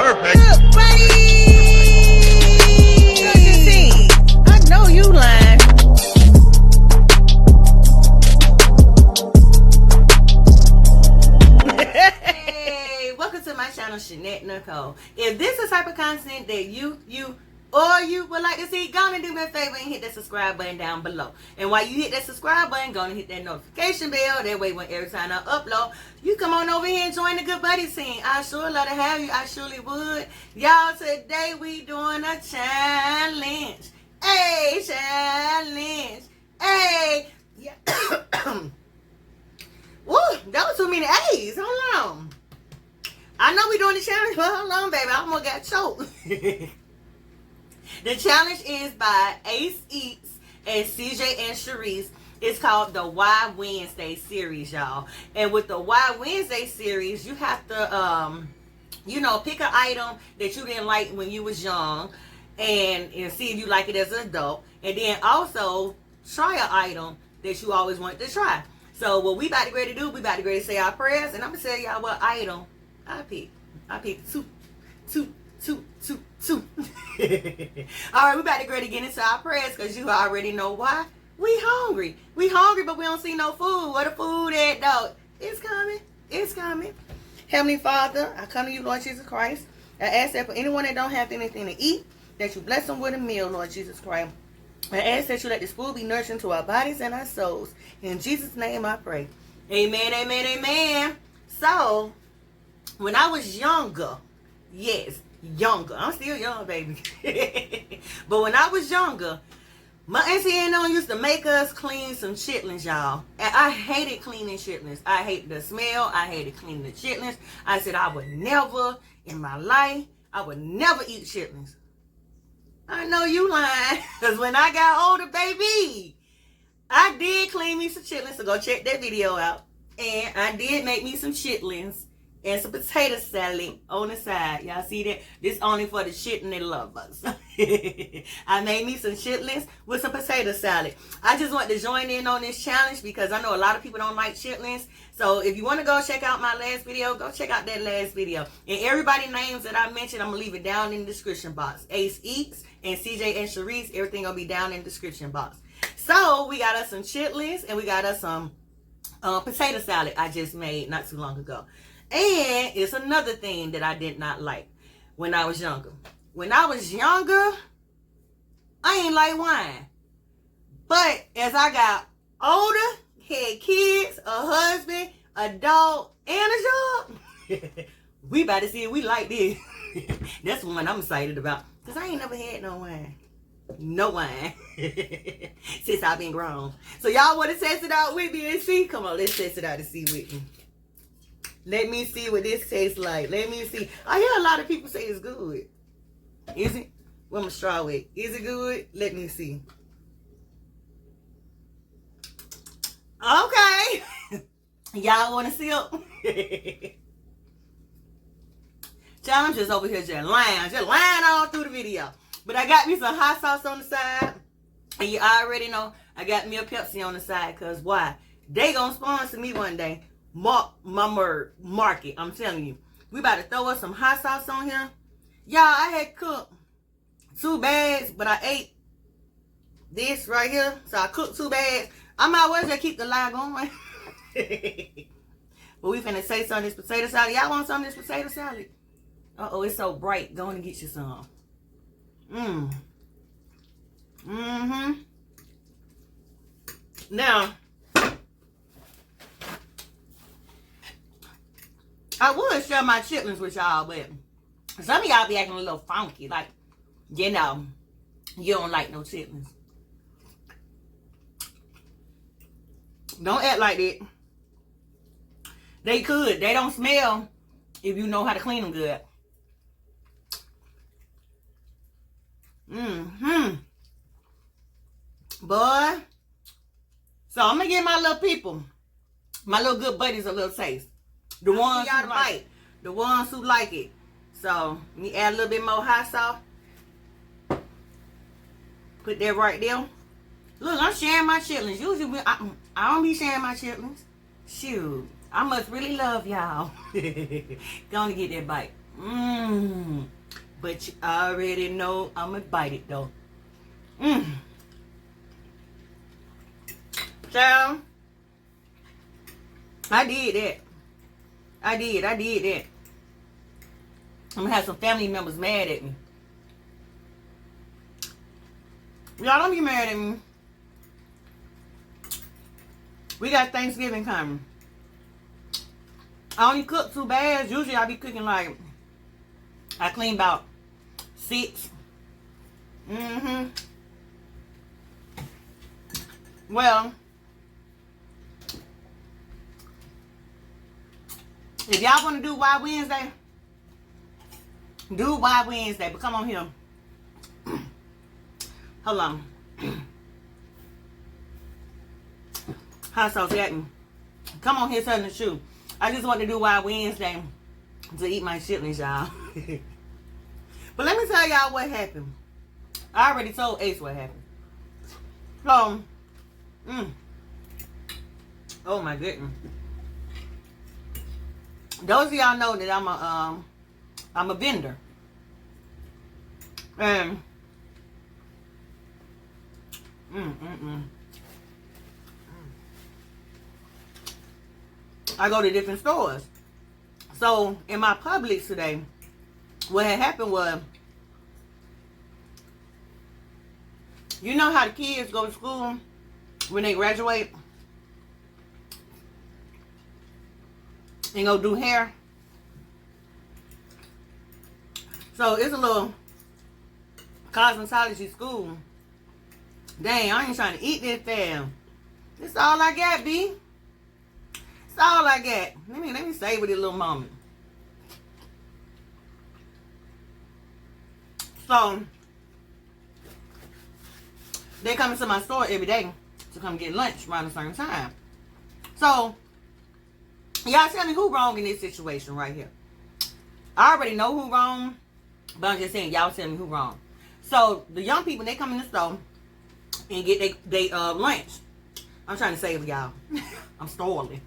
Perfect. Look, buddy. I know you lying. Hey, welcome to my channel, Shunnette Nicole. If this is type of content that you would like to see, go on and do me a favor and hit that subscribe button down below. And while you hit that subscribe button, go and hit that notification bell. That way, when every time I upload, you come on over here and join the good buddy team. I sure love to have you. I surely would. Y'all, today we doing a challenge. Hey, challenge. Hey. Yeah. Woo, that was too many A's. Hold on. I know we doing the challenge, but hold on, baby. I almost got choked. The challenge is by Ace Eats and CJ and Sharice. It's called the Why Wednesday series, y'all. And with the Why Wednesday series, you have to, pick an item that you didn't like when you was young and see if you like it as an adult. And then also try an item that you always wanted to try. So what we about to ready to do, we about to ready to say our prayers. And I'm going to tell y'all what item I picked. I picked two. All right, we about to go to get into our prayers because you already know why. We hungry. We hungry, but we don't see no food. Where the food at, though? It's coming. It's coming. Heavenly Father, I come to you, Lord Jesus Christ. I ask that for anyone that don't have anything to eat, that you bless them with a meal, Lord Jesus Christ. I ask that you let this food be nourishing to our bodies and our souls. In Jesus' name I pray. Amen, amen, amen. So, when I was younger, yes, younger. I'm still young, baby. But when I was younger, my auntie and them used to make us clean some chitlins, y'all. And I hated cleaning chitlins. I hated the smell. I hated cleaning the chitlins. I said I would never, in my life, I would never eat chitlins. I know you lying. Because when I got older, baby, I did clean me some chitlins. So go check that video out. And I did make me some chitlins and some potato salad on the side. Y'all see that? This only for the chitlin lovers. I made me some chitlins with some potato salad. I just want to join in on this challenge because I know a lot of people don't like chitlins. So if you want to go check out my last video, go check out that last video. And everybody's names that I mentioned, I'm going to leave it down in the description box. Ace Eats and CJ and Sharice, everything going to be down in the description box. So we got us some chitlins and we got us some potato salad I just made not too long ago. And it's another thing that I did not like when I was younger. When I was younger, I ain't like wine. But as I got older, had kids, a husband, a dog, and a job, we about to see if we like this. That's the one I'm excited about. Because I ain't never had no wine. No wine. Since I've been grown. So y'all want to test it out with me and see? Come on, let's test it out and see with me. Let me see what this tastes like. Let me see. I hear a lot of people say it's good. Is it? What my straw with? Is it good? Let me see. Okay. Y'all want to sip? Child, I'm just over here just lying all through the video. But I got me some hot sauce on the side. And you already know I got me a Pepsi on the side. Because why? They gonna sponsor me one day. Mark it. I'm telling you. We about to throw us some hot sauce on here. Y'all, I had cooked 2 bags, but I ate this right here. So I cooked 2 bags. I might as well just keep the line going. But we finna say some of this potato salad. Y'all want some of this potato salad? Uh-oh, it's so bright. Go on and get you some. Now, I would share my chitlins with y'all, but some of y'all be acting a little funky. Like, you know, you don't like no chitlins. Don't act like that. They could. They don't smell if you know how to clean them good. Boy. So I'm going to give my little people, my little good buddies a little taste. The ones who like it. The ones who like it. So, let me add a little bit more hot sauce. Put that right there. Look, I'm sharing my chitlins. Usually, I don't be sharing my chitlins. Shoot. I must really love y'all. Go on and get that bite. Mmm. But you already know I'ma bite it though. So I did that. I did that. I'm gonna have some family members mad at me. Y'all don't be mad at me. We got Thanksgiving coming. I only cook 2 bags. Usually I be cooking like, I clean about 6. Well, if y'all want to do Wild Wednesday, do Wild Wednesday. But come on here. Hold on. Hot sauce got me. Come on here, telling the truth. I just want to do Wild Wednesday to eat my chitlins, y'all. But let me tell y'all what happened. I already told Ace what happened. So, oh my goodness. Those of y'all know that I'm a vendor. And I go to different stores. So in my Publix today, what had happened was, you know how the kids go to school when they graduate and go do hair? So it's a little cosmetology school. Dang, I ain't trying to eat this damn. This all I got, B. That's all I got. Let me savor this little moment. So they come into my store every day to come get lunch around a certain time. So y'all tell me who wrong in this situation right here. I already know who wrong, but I'm just saying y'all tell me who wrong. So the young people, they come in the store and get they lunch. I'm trying to save y'all. I'm stalling.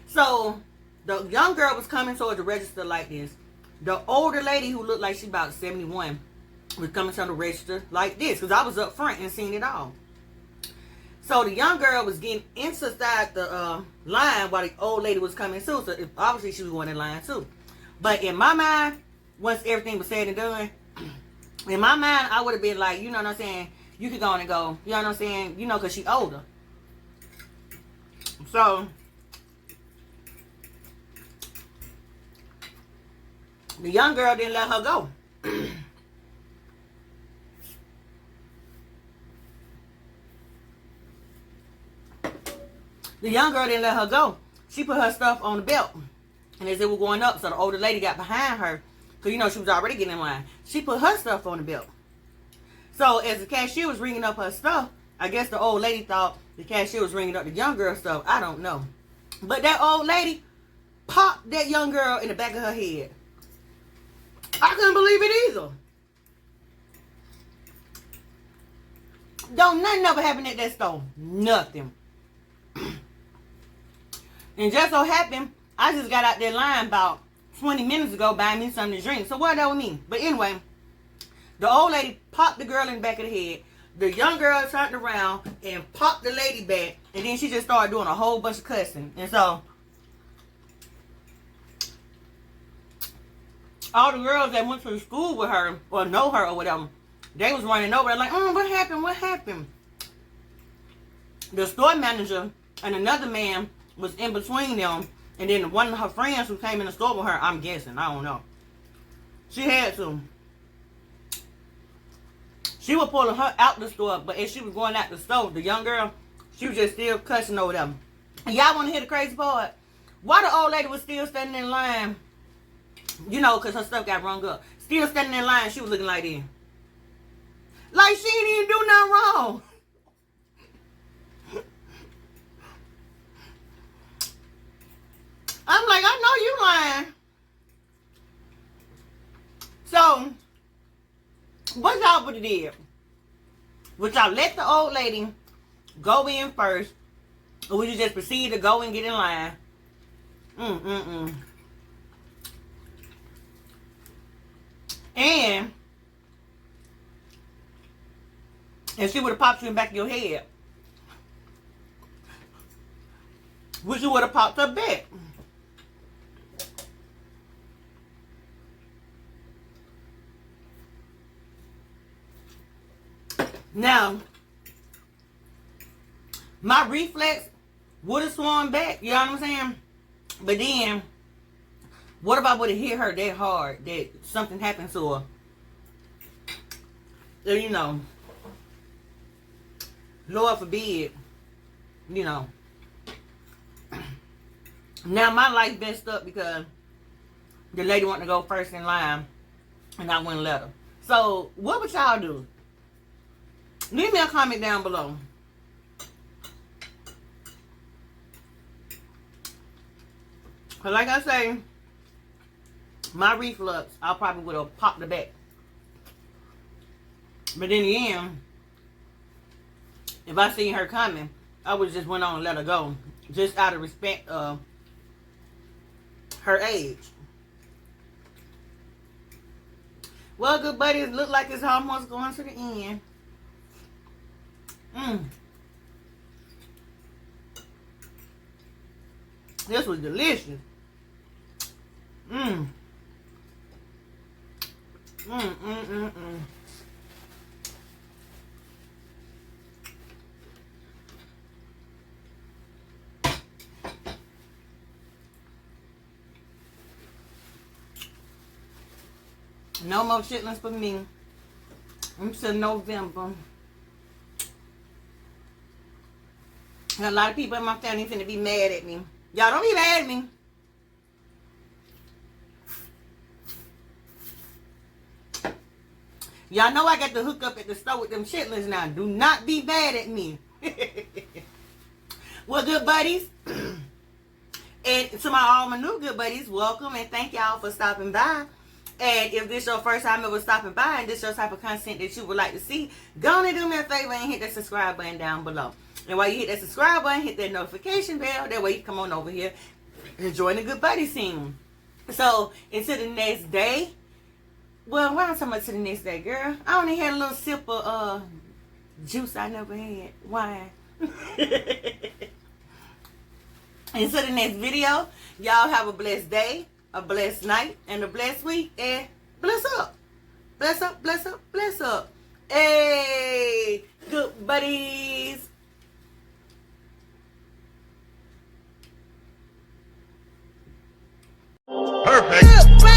So the young girl was coming towards the register like this. The older lady who looked like she about 71 was coming to the register like this, because I was up front and seen it all. So the young girl was getting inside the line while the old lady was coming too. So obviously she was going in line too. But in my mind, once everything was said and done, in my mind, I would have been like, you know what I'm saying? You could go on and go. You know what I'm saying? You know, because she older. So the young girl didn't let her go. The young girl didn't let her go. She put her stuff on the belt. And as it was going up, so the older lady got behind her. Because, you know, she was already getting in line. She put her stuff on the belt. So as the cashier was ringing up her stuff, I guess the old lady thought the cashier was ringing up the young girl's stuff. I don't know. But that old lady popped that young girl in the back of her head. I couldn't believe it either. Don't nothing ever happen at that store. Nothing. And just so happened, I just got out that line about 20 minutes ago buying me something to drink. So what that would mean? But anyway, the old lady popped the girl in the back of the head. The young girl turned around and popped the lady back. And then she just started doing a whole bunch of cussing. And so all the girls that went to school with her or know her or whatever, they was running over there like, what happened? What happened? The store manager and another man was in between them. And then one of her friends who came in the store with her, I'm guessing, I don't know. She had to. She was pulling her out the store, but as she was going out the store, the young girl, she was just still cussing over them. And y'all want to hear the crazy part? Why the old lady was still standing in line, you know, because her stuff got rung up. Still standing in line, she was looking like this. Like she didn't even do nothing wrong. I'm like, I know you lying. So, what y'all would have did? Would y'all let the old lady go in first? Or would you just proceed to go and get in line? And she would have popped you in the back of your head, which you would have popped her back. Now, my reflex would have swung back, you know what I'm saying? But then, what if I would have hit her that hard that something happened to her? So, you know, Lord forbid, you know. Now my life messed up because the lady wanted to go first in line and I wouldn't let her. So, what would y'all do? Leave me a comment down below. Cause like I say, my reflux, I probably would have popped the back. But then again, if I seen her coming, I would just went on and let her go. Just out of respect of her age. Well, good buddies, look like it's almost going to the end. This was delicious. No more chitlins for me until November. And a lot of people in my family finna be mad at me. Y'all don't be mad at me. Y'all know I got the hook up at the store with them chitlins now. Do not be mad at me. Well, good buddies. And to all my new good buddies, welcome and thank y'all for stopping by. And if this is your first time ever stopping by and this is your type of content that you would like to see, go on and do me a favor and hit that subscribe button down below. And while you hit that subscribe button, hit that notification bell. That way you can come on over here and join the good buddy scene. So, until the next day. Well, why am I talking about to the next day, girl? I only had a little sip of juice I never had. Wine. Until the next video, y'all have a blessed day, a blessed night, and a blessed week. And bless up. Bless up, bless up, bless up. Hey, good buddies. Perfect.